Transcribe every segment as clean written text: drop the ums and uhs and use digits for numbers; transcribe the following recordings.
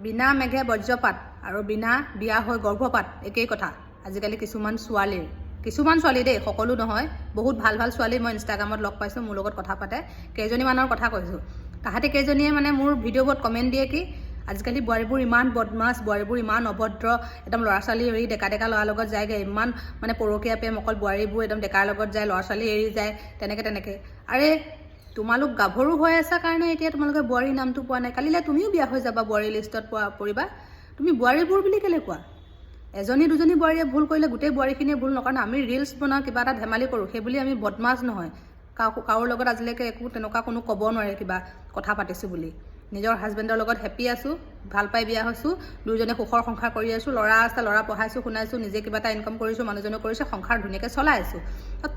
বিনা মেঘে বজ্ৰপাত আৰু বিনা বিয়া হৈ গৰ্ভপাত একেই কথা আজিকালি কিছুমান ছোৱালী দেই সকলো নহয় বহুত ভাল ভাল ছোৱালী মই ইনষ্টাগ্ৰামত লগ পাইছোঁ মোৰ লগত কথা পাতে কেইজনীমানৰ কথা কৈছোঁ তাহাঁতে কেইজনীয়ে মানে মোৰ ভিডিঅ'বোৰত কমেণ্ট দিয়ে কি আজিকালি বোৱাৰীবোৰ ইমান বদমাছ বোৱাৰীবোৰ ইমান অভদ্ৰ একদম ল'ৰা ছোৱালী এৰি ডেকা ল'ৰাৰ লগত যায়গৈ ইমান মানে পৰকীয়া প্ৰেম অকল বোৱাৰীবোৰ একদম ডেকাৰ লগত যায় ল'ৰা ছোৱালী এৰি যায় তেনেকৈ আৰে তোমালোক গাভৰু হৈ আছা কাৰণে এতিয়া তোমালোকে বোৱাৰী নামটো পোৱা নাই কালিলৈ তুমিও বিয়া হৈ যাবা বোৱাৰী লিষ্টত পৰিবা তুমি বোৱাৰীবোৰ বুলি কেলে কোৱা এজনী দুজনী বোৱাৰীয়ে ভুল কৰিলে গোটেই বোৱাৰীখিনিয়ে ভুল নকৰে আমি ৰিলছ বনাওঁ কিবা এটা ধেমালি কৰোঁ সেই বুলি আমি বদমাছ নহয় কাৰোৰ লগত আজিলৈকে একো তেনেকুৱা কোনো ক'ব নোৱাৰে কিবা কথা পাতিছোঁ বুলি নিজৰ হাজবেণ্ডৰ লগত হেপী আছোঁ ভাল পাই বিয়া হৈছোঁ দুজনে সুখৰ সংসাৰ কৰি আছোঁ ল'ৰা আছে ল'ৰা পঢ়াইছোঁ শুনাইছোঁ নিজে কিবা এটা ইনকাম কৰিছোঁ মানুহজনো কৰিছে সংসাৰ ধুনীয়াকৈ চলাই আছোঁ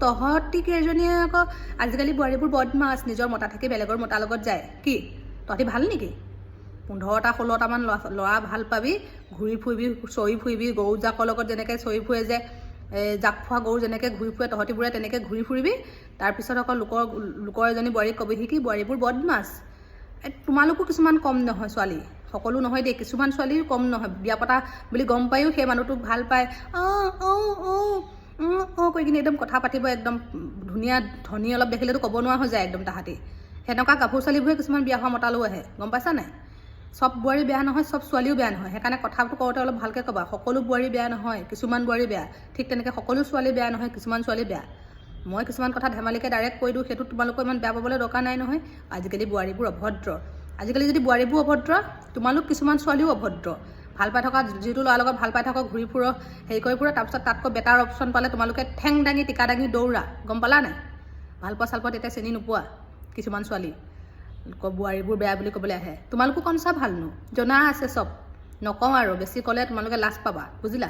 তহঁতি কেইজনীয়ে আকৌ আজিকালি বোৱাৰীবোৰ বদমাছ নিজৰ মতা থাকি বেলেগৰ মতাৰ লগত যায় কি তহঁতি ভাল নেকি 15টা 16টামান ল'ৰা ভাল পাবি ঘূৰি ফুৰিবি চৰি ফুৰিবি গৰু জাকৰ লগত যেনেকৈ চৰি ফুৰে যে জাক খোৱা গৰু যেনেকৈ ঘূৰি ফুৰে তহঁতিবোৰে তেনেকৈ ঘূৰি ফুৰিবি তাৰপিছত আকৌ লোকৰ এজনী বোৱাৰীক কবিহি কি বোৱাৰীবোৰ বদমাছ তোমালোকো কিছুমান কম নহয় ছোৱালী সকলো নহয় দেই কিছুমান ছোৱালীও কম নহয় বিয়া পতা বুলি গম পায়ো সেই মানুহটোক ভাল পায় কৈ কিনে একদম কথা পাতিব একদম ধুনীয়া ধনী অলপ দেখিলেতো ক'ব নোৱাৰা হৈ যায় একদম তাহাঁতি সেনেকুৱা কাপোৰ ছোৱালীবোৰে কিছুমান বিয়া হোৱা মতালৈও আহে গম পাইছা নাই সব বোৱাৰী বেয়া নহয় সব ছোৱালীও বেয়া নহয় সেইকাৰণে কথাটো কওঁতে অলপ ভালকৈ ক'বা সকলো বোৱাৰী বেয়া নহয় কিছুমান বোৱাৰী বেয়া ঠিক তেনেকৈ সকলো ছোৱালী বেয়া নহয় কিছুমান ছোৱালী বেয়া মই কিছুমান কথা ধেমালিকৈ ডাইৰেক্ট কৈ দিওঁ সেইটো তোমালোকৰ ইমান বেয়া পাবলৈ দৰকাৰ নাই নহয় আজিকালি বোৱাৰীবোৰ অভদ্ৰ আজিকালি যদি বোৱাৰীবোৰ অভদ্ৰ তোমালোক কিছুমান ছোৱালীও অভদ্ৰ ভাল পাই থকা যিটো ল'ৰাৰ লগত ভাল পাই থকা ঘূৰি ফুৰ হেৰি কৰি ফুৰ তাৰপিছত তাতকৈ বেটাৰ অপশ্যন পালে তোমালোকে ঠেং দাঙি টিকা দাঙি দৌৰা গম পালা নাই ভাল পোৱা চাল পোৱা তেতিয়া চিনি নোপোৱা কিছুমান ছোৱালী বোৱাৰীবোৰ বেয়া বুলি ক'বলৈ আহে তোমালোকো কনচা ভালনো জনা আছে চব নকওঁ আৰু বেছি ক'লে তোমালোকে লাজ পাবা বুজিলা